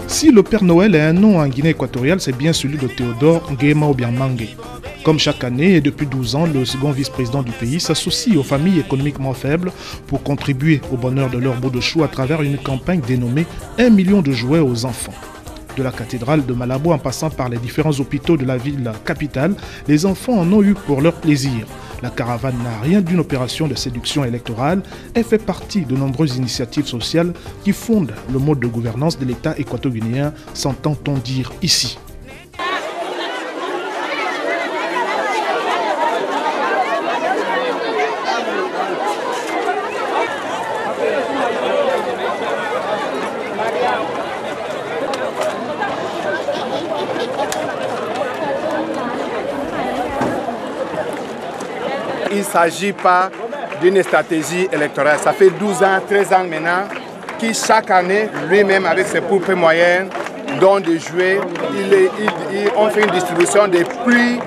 Si le Père Noël est un nom en Guinée équatoriale, c'est bien celui de Théodore Nguema Obiang-Mangue. Comme chaque année et depuis 12 ans, le second vice-président du pays s'associe aux familles économiquement faibles pour contribuer au bonheur de leur bout de chou à travers une campagne dénommée 1 million de jouets aux enfants. De la cathédrale de Malabo en passant par les différents hôpitaux de la ville capitale, les enfants en ont eu pour leur plaisir. La caravane n'a rien d'une opération de séduction électorale, elle fait partie de nombreuses initiatives sociales qui fondent le mode de gouvernance de l'État équato-guinéen, s'entend-on dire ici. Il ne s'agit pas d'une stratégie électorale. Ça fait 12 ans, 13 ans maintenant, qui chaque année, lui-même avec ses propres moyens, donne des jouets. On fait une distribution de plus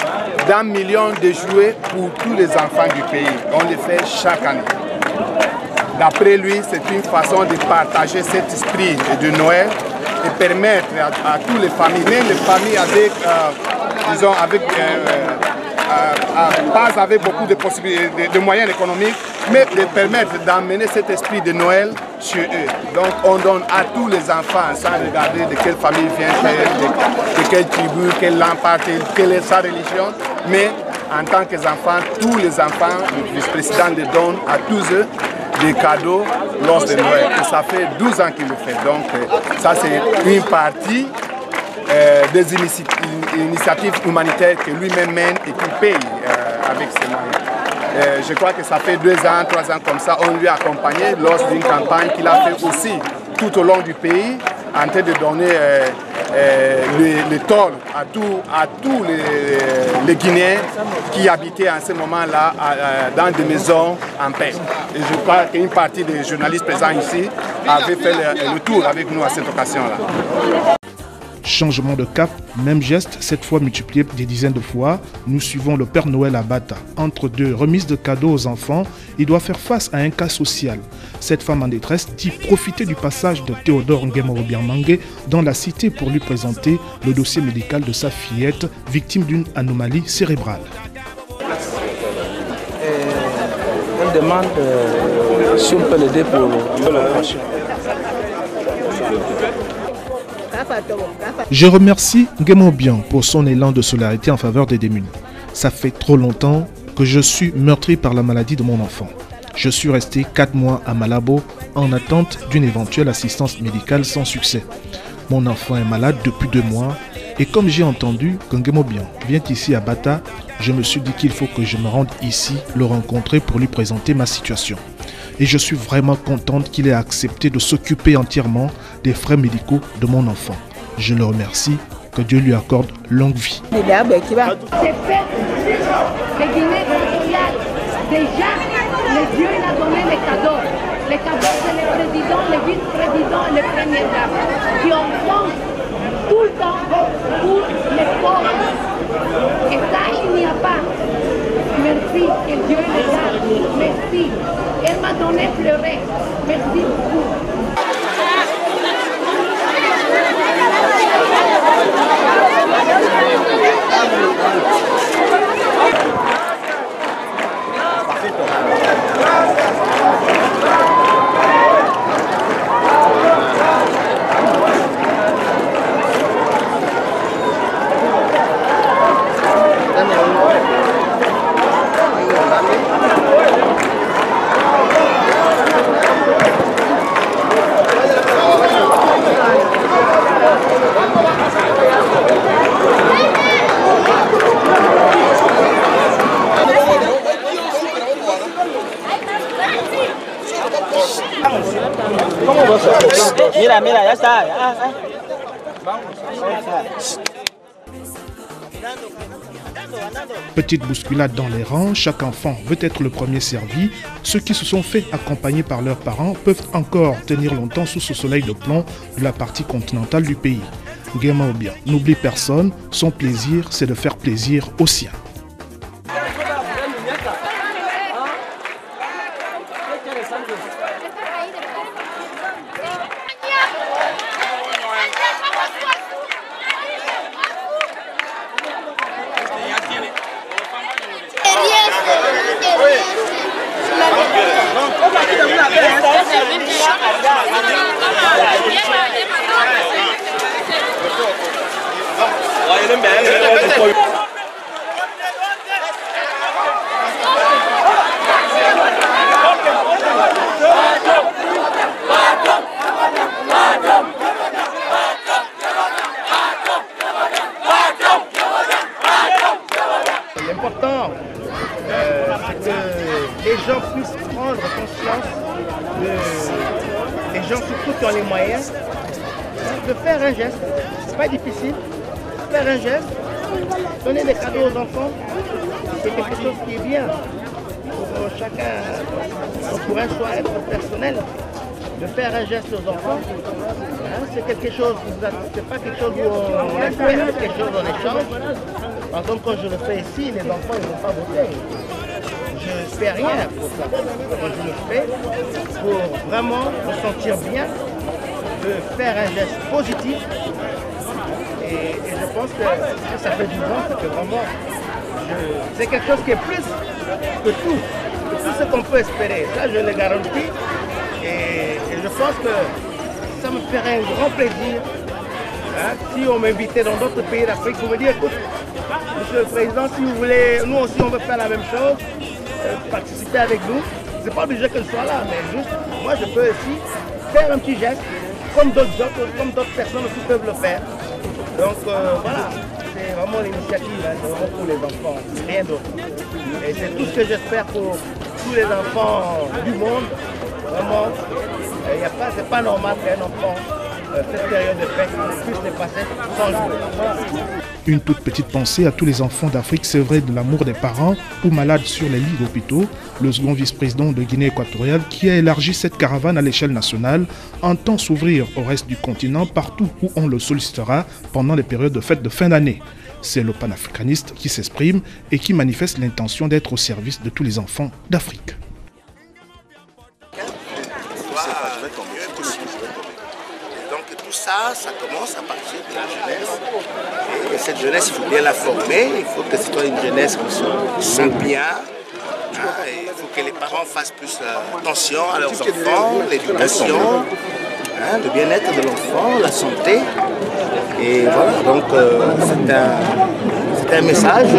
d'1 million de jouets pour tous les enfants du pays. On le fait chaque année. D'après lui, c'est une façon de partager cet esprit de Noël et permettre à toutes les familles, même les familles avec, pas avec beaucoup de possibilités, de moyens économiques, mais de permettre d'amener cet esprit de Noël chez eux. Donc on donne à tous les enfants, sans regarder de quelle famille vient, de quelle tribu, quelle langue parle, quelle est sa religion, mais en tant qu'enfants, tous les enfants, le vice-président les donne à tous eux des cadeaux lors de Noël. Et ça fait 12 ans qu'il le fait. Donc ça c'est une partie des initiatives humanitaires que lui-même mène et qu'il paye avec ses moyens. Je crois que ça fait 2 ans, 3 ans comme ça, on lui a accompagné lors d'une campagne qu'il a fait aussi tout au long du pays, en train de donner les tôles à tous les Guinéens qui habitaient en ce moment-là dans des maisons en paix. Et je crois qu'une partie des journalistes présents ici avait fait le tour avec nous à cette occasion-là. Changement de cap, même geste, cette fois multiplié des dizaines de fois, nous suivons le Père Noël à Bata. Entre deux remises de cadeaux aux enfants, il doit faire face à un cas social. Cette femme en détresse dit profiter du passage de Théodore Nguema Obiang-Mangue dans la cité pour lui présenter le dossier médical de sa fillette, victime d'une anomalie cérébrale. Elle demande si on peut l'aider pour l'opération. Je remercie Nguema Obiang pour son élan de solidarité en faveur des démunis. Ça fait trop longtemps que je suis meurtri par la maladie de mon enfant. Je suis resté 4 mois à Malabo en attente d'une éventuelle assistance médicale sans succès. Mon enfant est malade depuis 2 mois et comme j'ai entendu que Nguema Obiang vient ici à Bata, je me suis dit qu'il faut que je me rende ici, le rencontrer pour lui présenter ma situation. Et je suis vraiment contente qu'il ait accepté de s'occuper entièrement des frais médicaux de mon enfant. Je le remercie, que Dieu lui accorde longue vie. C'est fait, les Guinées équatoriales, déjà, le Dieu il a donné les cadeaux. Les cadeaux, c'est le président, le vice-président et le premier dame, qui ont fait tout le temps pour les pauvres. Et ça, il n'y a pas. Merci, que Dieu les garde. Merci. Elle m'a donné pleurer. Merci beaucoup. Mira, mira, ya está. Petite bousculade dans les rangs, chaque enfant veut être le premier servi. Ceux qui se sont fait accompagner par leurs parents peuvent encore tenir longtemps sous ce soleil de plomb de la partie continentale du pays. Nguema Obiang n'oublie personne, son plaisir c'est de faire plaisir aux siens. L'important, c'est que les gens puissent prendre conscience, les gens surtout qui ont les moyens, de faire un geste. C'est pas difficile. Faire un geste, donner des cadeaux aux enfants, c'est quelque chose qui est bien pour chacun, pour un choix personnel. De faire un geste aux enfants, c'est quelque chose, c'est pas quelque chose où on espère, c'est quelque chose en échange. Par exemple, quand je le fais ici, les enfants ne vont pas voter. Je ne fais rien pour ça. Je le fais pour vraiment me sentir bien, de faire un geste positif. Et je pense que ça fait du bien, parce que vraiment, c'est quelque chose qui est plus que tout ce qu'on peut espérer. Ça, je le garantis. Et je pense que ça me ferait un grand plaisir si on m'invitait dans d'autres pays d'Afrique pour me dire, écoute, Monsieur le Président, si vous voulez, nous aussi on veut faire la même chose, participer avec nous. C'est pas obligé que je sois là, mais juste, moi je peux aussi faire un petit geste, comme d'autres personnes aussi peuvent le faire. Donc voilà, c'est vraiment l'initiative, c'est vraiment pour les enfants, rien d'autre. Et c'est tout ce que j'espère pour tous les enfants du monde. Vraiment, c'est pas normal qu'un enfant, cette période de fête, puisse les passer sans jouer. Une toute petite pensée à tous les enfants d'Afrique sevrés de l'amour des parents ou malades sur les lits d'hôpitaux. Le second vice-président de Guinée équatoriale, qui a élargi cette caravane à l'échelle nationale, entend s'ouvrir au reste du continent partout où on le sollicitera pendant les périodes de fête de fin d'année. C'est le panafricaniste qui s'exprime et qui manifeste l'intention d'être au service de tous les enfants d'Afrique. Donc tout ça, ça commence à partir de la jeunesse. Et cette jeunesse, il faut bien la former. Il faut que ce soit une jeunesse qui soit bien. Il faut que les parents fassent plus attention à leurs enfants, l'éducation, le bien-être de l'enfant, la santé. Et voilà, donc c'est un message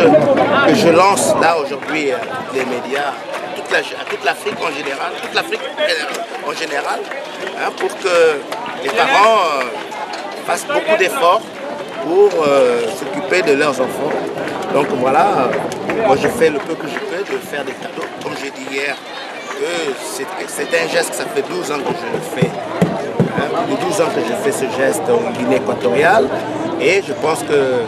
que je lance là aujourd'hui les médias, à toute l'Afrique en général, pour que les parents fassent beaucoup d'efforts pour s'occuper de leurs enfants. Donc voilà, moi je fais le peu que je peux de faire des cadeaux. Comme j'ai dit hier, c'est un geste, ça fait 12 ans que je le fais. Depuis 12 ans que je fais ce geste en Guinée équatoriale. Et je pense que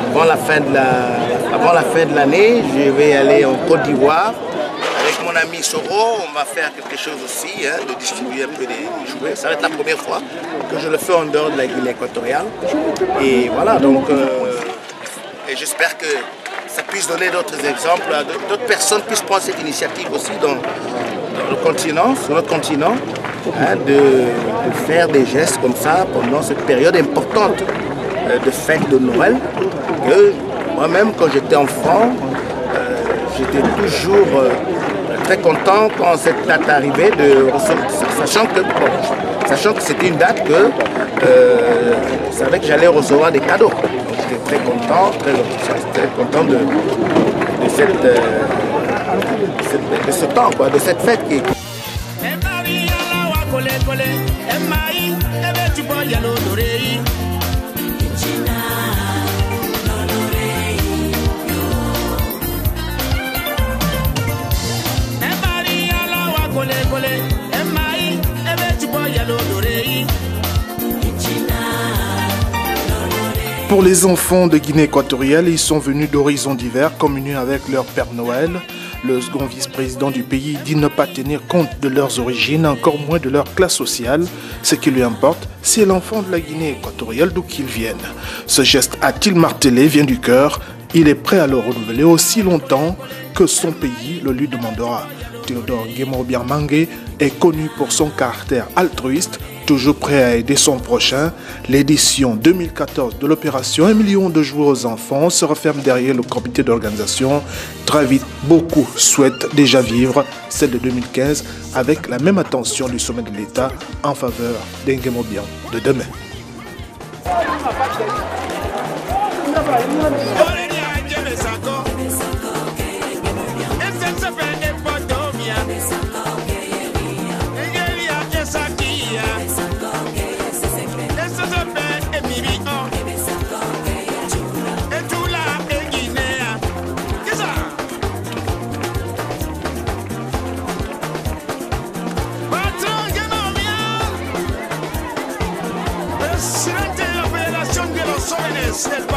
avant la fin de l'année, je vais aller en Côte d'Ivoire. Avec mon ami Soro, on va faire quelque chose aussi, de distribuer un peu des jouets. Ça va être la première fois que je le fais en dehors de la Guinée équatoriale. Et voilà, donc, et j'espère que ça puisse donner d'autres exemples, d'autres personnes puissent prendre cette initiative aussi dans le continent, sur notre continent, de faire des gestes comme ça pendant cette période importante de fête de Noël. Que moi-même, quand j'étais enfant, j'étais toujours très content quand cette date arrivait, sachant que c'était une date que je savais que j'allais recevoir des cadeaux. Donc j'étais très content de ce temps, quoi, de cette fête qui est... Pour les enfants de Guinée équatoriale, ils sont venus d'horizons divers, communier avec leur Père Noël. Le second vice-président du pays dit ne pas tenir compte de leurs origines, encore moins de leur classe sociale. Ce qui lui importe, c'est l'enfant de la Guinée équatoriale d'où qu'il vienne. Ce geste, a-t-il martelé, vient du cœur. Il est prêt à le renouveler aussi longtemps que son pays le lui demandera. Théodore Nguema Obiang-Mangue est connu pour son caractère altruiste, toujours prêt à aider son prochain. L'édition 2014 de l'opération 1 million de jouets aux enfants se referme derrière le comité d'organisation. Très vite, beaucoup souhaitent déjà vivre celle de 2015 avec la même attention du sommet de l'État en faveur d'Nguema Obiang de demain. Presidente de la Federación de los Jóvenes del